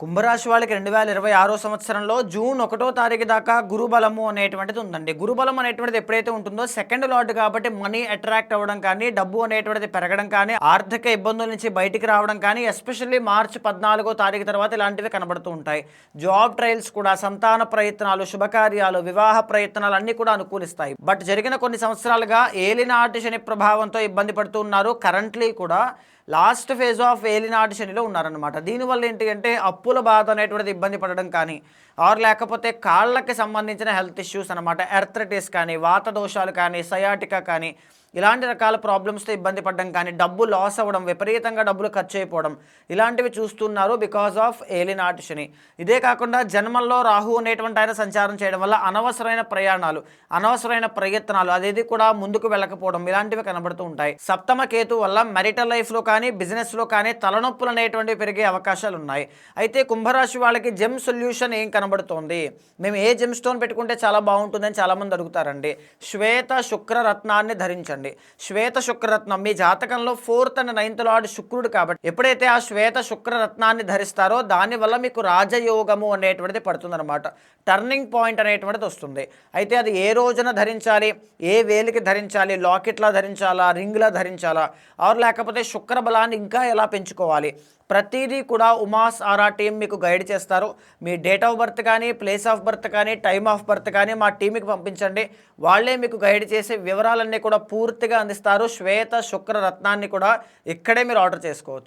కుంభరాశి వాళ్ళకి 2026 సంవత్సరంలో జూన్ 1వ తారీఖు దాకా గురుబలము అనేటువంటిది ఉందండి. గురుబలం అనేటువంటిది ఎప్పుడైతే ఉంటుందో సెకండ్ లార్డ్ కాబట్టి మనీ అట్రాక్ట్ అవ్వడం కానీ, డబ్బు అనేటువంటిది పెరగడం కానీ, ఆర్థిక ఇబ్బందుల నుంచి బయటికి రావడం కానీ, ఎస్పెషల్లీ మార్చి 14వ తారీఖు తర్వాత ఇలాంటివి కనబడుతూ ఉంటాయి. జాబ్ ట్రయల్స్ కూడా, సంతాన ప్రయత్నాలు, శుభకార్యాలు, వివాహ ప్రయత్నాలు అన్నీ కూడా అనుకూలిస్తాయి. బట్ జరిగిన కొన్ని సంవత్సరాలుగా ఏలినాటి శని ప్రభావంతో ఇబ్బంది పడుతూ ఉన్నారు. కరెంట్లీ కూడా లాస్ట్ ఫేజ్ ఆఫ్ ఏలినాటి శనిలో ఉన్నారనమాట. దీనివల్ల ఏంటి అంటే అప్పుల బాధ అనేటువంటిది ఇబ్బంది పడడం కానీ, ఆర్ లేకపోతే కాళ్ళకి సంబంధించిన హెల్త్ ఇష్యూస్ అనమాట, ఎర్థరైటిస్ కానీ, వాత దోషాలు కానీ, సయాటికా కానీ, ఇలాంటి రకాల ప్రాబ్లమ్స్తో ఇబ్బంది పడడం కానీ, డబ్బు లాస్ అవ్వడం, విపరీతంగా డబ్బులు ఖర్చు అయిపోవడం, ఇలాంటివి చూస్తున్నారు బికాజ్ ఆఫ్ ఏలినాటి శని. ఇదే కాకుండా జన్మల్లో రాహు అనేటువంటి ఆయన సంచారం చేయడం వల్ల అనవసరమైన ప్రయాణాలు, అనవసరమైన ప్రయత్నాలు, అదేది కూడా ముందుకు వెళ్ళకపోవడం, ఇలాంటివి కనబడుతూ ఉంటాయి. సప్తమ కేతు వల్ల మెరిటల్ లైఫ్లో కానీ, బిజినెస్లో కానీ తలనొప్పులు అనేటువంటివి పెరిగే అవకాశాలు ఉన్నాయి. అయితే కుంభరాశి వాళ్ళకి జెమ్ సొల్యూషన్ ఏం కనబడుతోంది, మేము ఏ జెమ్ స్టోన్ పెట్టుకుంటే చాలా బాగుంటుందని చాలామంది అడుగుతారండి. శ్వేత శుక్ర రత్నాన్ని ధరించండి. శ్వేత శుక్రరత్నం మీ జాతకంలో 4th and 9th లార్డ్ శుక్రుడు కాబట్టి ఎప్పుడైతే ఆ శ్వేత శుక్రరత్నాన్ని ధరిస్తారో దానివల్ల మీకు రాజయోగము అనేటువంటిది పడుతుందన్నమాట. టర్నింగ్ పాయింట్ అనేటువంటిది వస్తుంది. అయితే అది ఏ రోజున ధరించాలి, ఏ వేలికి ధరించాలి, లాకెట్లా ధరించాలా, రింగ్లా ధరించాలా, ఆర్ లేకపోతే శుక్ర బలాన్ని ఇంకా ఎలా పెంచుకోవాలి, ప్రతిదీ కూడా ఉమాస్ ఆరా టీం మీకు గైడ్ చేస్తారు. మీ డేట్ ఆఫ్ బర్త్ కానీ, ప్లేస్ ఆఫ్ బర్త్ కానీ, టైమ్ ఆఫ్ బర్త్ కానీ మా టీంకి పంపించండి. వాళ్ళే మీకు గైడ్ చేసే వివరాలన్నీ కూడా పూర్తిగా అందిస్తారు. శ్వేత శుక్ర రత్నాన్ని కూడా ఇక్కడే మీరు ఆర్డర్ చేసుకోవచ్చు.